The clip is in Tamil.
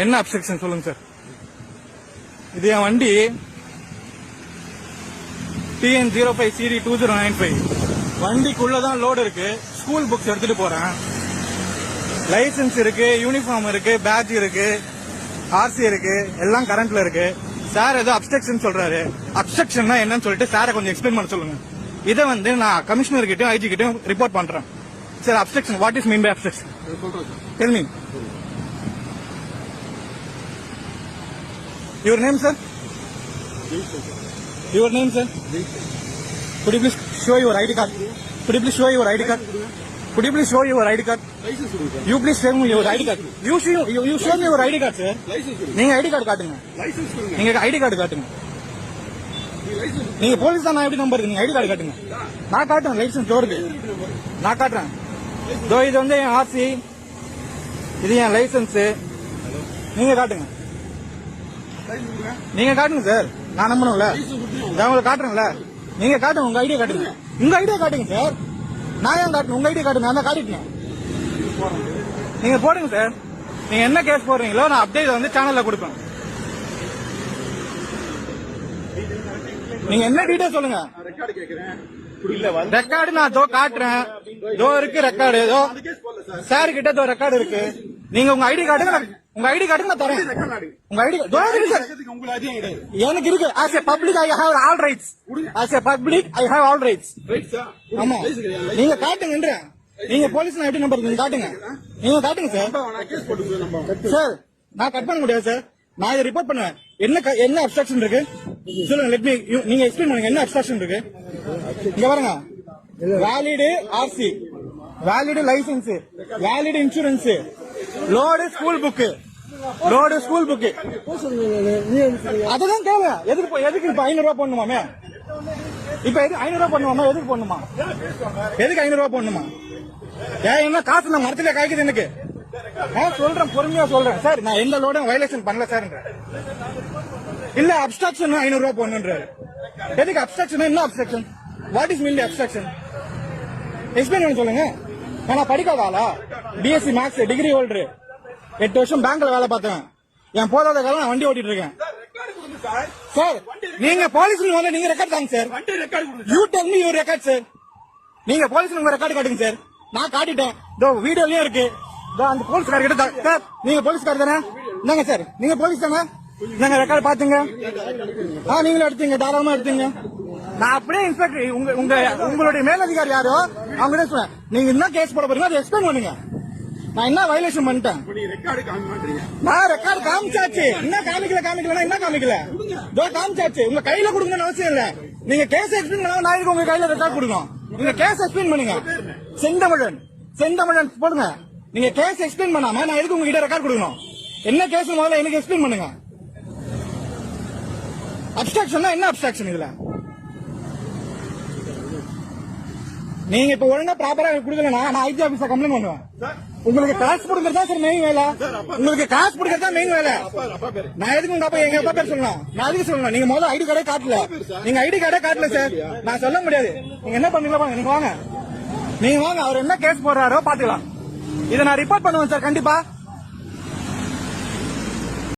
என்ன அப்செக்ஷன் சொல்லுங்க சார். இது என் வண்டி TN05CD2095 வண்டிக்குள்ளதான் லோடு இருக்கு. ஸ்கூல் புக்ஸ் எடுத்துட்டு போறேன். லைசன்ஸ் இருக்கு, யூனிஃபார்ம் இருக்கு, பேட்ஜ் இருக்கு, RC இருக்கு, எல்லாம் கரண்ட்ல இருக்கு. சார் ஏதோ அப்செக்ஷன் சொல்றாரு. அப்செக்ஷன்னா என்னன்னு சொல்லிட்டு சாரை கொஞ்சம் எக்ஸ்பிளைன் பண்ண சொல்லுங்க. இதை நான் கமிஷனர் கிட்டயும் IG கிட்டயும் ரிப்போர்ட் பண்றேன். Sir objection, what is mean by objection? Tell me. Your name, sir? Your name, sir? Could you please show your ID card? Could you please show your ID card? Could you please show your ID card? You please show me your ID card. You show me your ID card, sir. நீங்க ID card காட்டுங்க. நீங்க ID card காட்டுங்க. நீங்க போலீஸ் தான், நான் எப்படி நம்பர்? நீங்க ID card காட்டுங்க. நான் காட்டுறேன் லைசன்ஸ் டோருக்கு. நான் காட்டுறேன். இதோ இது என் RC, இது என் லைசன்ஸ். நீங்க காட்டுங்க. நீங்க காட்டுங்க சார். நான் நம்பணும்ல, நான் உங்களுக்கு காட்டுறேன்ல. நீங்க காட்டுங்க, உங்க ஐடியா காட்டுங்க. உங்க ஐடியா காட்டுங்க சார். நான் ஏன் காட்டணும்? உங்க ஐடியா காட்டுங்க. நான் காட்டிட்டேன். நீங்க போடுங்க சார். நீங்க என்ன கேஸ் போடுறீங்களோ நான் அப்டேட் சேனல்ல கொடுப்பேன். நீங்க என்ன டீடைல் சொல்லுங்க. ரெக்கார்டு நான் காட்டுறேன். இருக்கு ரெக்கார்டு. சார் கிட்ட ரெக்கார்டு இருக்கு. நீங்க உங்க ஐடி காட்டுங்க. உங்க ஐடி கார்டு நான் தரேன். உங்க ஐடி எனக்கு இருக்கு. As a public I have all rights. As a public I have all rights. ஆமா, நீங்க காட்டுங்க. நீங்க போலீஸ் எப்படி நம்பர்? நீங்க காட்டுங்க. நீங்க காட்டுங்க சார். சார் நான் கட் பண்ண முடியாது சார். நான் இதை ரிப்போர்ட் பண்ணுவேன். என்ன அப்ஸ்ட்ரக்ஷன் இருக்கு சொல்லுங்க. லெட் மீ, நீங்க எக்ஸ்பிளைன் பண்ணுங்க. என்ன அப்ஸ்ட்ரக்ஷன் இருக்கு? இங்க பாருங்க. Valid RC, valid licence, valid insurance, load school book, load school book. அதுதான் கேளு. எதுக்கு இப்ப 500 ரூபாய் போடணுமாமே? இப்ப 500 ரூபாய் போடணுமா? எதுக்கு போடணுமா? எதுக்கு 500 ரூபாய் போடணுமா? ஏன் என்ன காசு நான் மரத்துல காய்க்குது எனக்கு? சொல்றேன், பொறுமையா சொல்றேன் சார். நான் எந்த லோடும் வயலேஷன் பண்ணல சார். இல்ல அப்ஸ்ட்ரக்ஷன் 500 ரூபாய் போடணுன்றாரு. எதுக்கு அப்ஸ்ட்ரக்ஷன்? என்ன obstruction? What is mean obstruction? Explain பண்ண சொல்லுங்க. நான் படிக்காத ஆளா? BSc maths degree holder. 8 வருஷம் பேங்க்ல வேலை பார்த்தேன். என் போதாத காலம் நான் வண்டி ஓட்டிட்டு இருக்கேன் சார். நீங்க போலீஸ் நீங்க ரெக்கார்ட் தாங்க sir. You tell me your record sir. நீங்க போலீஸ் உங்க ரெக்கார்டு காட்டுங்க சார். நான் காட்டிட்டேன். வீடியோலயும் இருக்கு. அந்த போலீஸ்கார கிட்ட சார். நீங்க போலீஸ்கார் தானே? என்னங்க சார், நீங்க போலீஸ் தானே? நாங்க ரெக்கார்டு பாத்துங்க. நீங்களும் எடுத்தீங்க, தாராளமா எடுத்தீங்க. நான் அப்படியே இன்ஸ்பெக்டர் உங்களுடைய மேலதிகாரி யாரோ அவங்க சொன்னேன். நீங்க என்ன கேஸ் போட போறீங்க அதை எக்ஸ்பிளைன் பண்ணுங்க. நான் என்ன வயலேஷன் பண்ணிட்டேன்? நான் ரெக்கார்டு காமிச்சாச்சு. என்ன காமிக்கல என்ன காமிக்கல? காமிச்சாச்சு. உங்க கையில கொடுக்கணும்னு அவசியம் இல்ல. நீங்க கேஸ் எக்ஸ்பிளைன் பண்ணா நான் உங்க கையில ரெக்கார்டு கொடுக்கணும். நீங்க கேஸ் எக்ஸ்பிளைன் பண்ணுங்க. செந்தமிழன் போடுங்க. நீங்க கேஸ் எக்ஸ்பிளைன் பண்ணாம நான் எதுக்கு உங்ககிட்ட ரெக்கார்ட் கொடுக்கணும்? என்ன கேஸ் முதல்ல எனக்கு எக்ஸ்பிளைன் பண்ணுங்க. அப்ஸ்ட்ரக்ஷன் என்ன அப்ஸ்ட்ரக்ஷன் இதுல? நீங்க இப்ப ஒழுங்கா ப்ராப்பரா கொடுக்கலன்னா நான் IG ஆபீஸ்ல கம்ப்ளைண்ட் பண்ணுவேன். உங்களுக்கு காசு கொடுக்கறதா சார் மெயின் வேலை. உங்களுக்கு காசு கொடுக்கறதா மெயின் வேலை. நான் எதுக்கு உங்க அப்பா எங்க அப்பா பேர் சொல்லணும்? நான் எதுக்கு சொல்லணும்? நீங்க முதல்ல ஐடி கார்டே காட்டல. நீங்க ஐடி கார்டே காட்டல சார். நான் சொல்ல முடியாது. நீங்க என்ன பண்ணீங்களா? நீங்க வாங்க. அவர் என்ன கேஸ் போடுறாரோ பாத்துக்கலாம். இதை நான் ரிப்போர்ட் பண்ணுவேன் சார் கண்டிப்பா.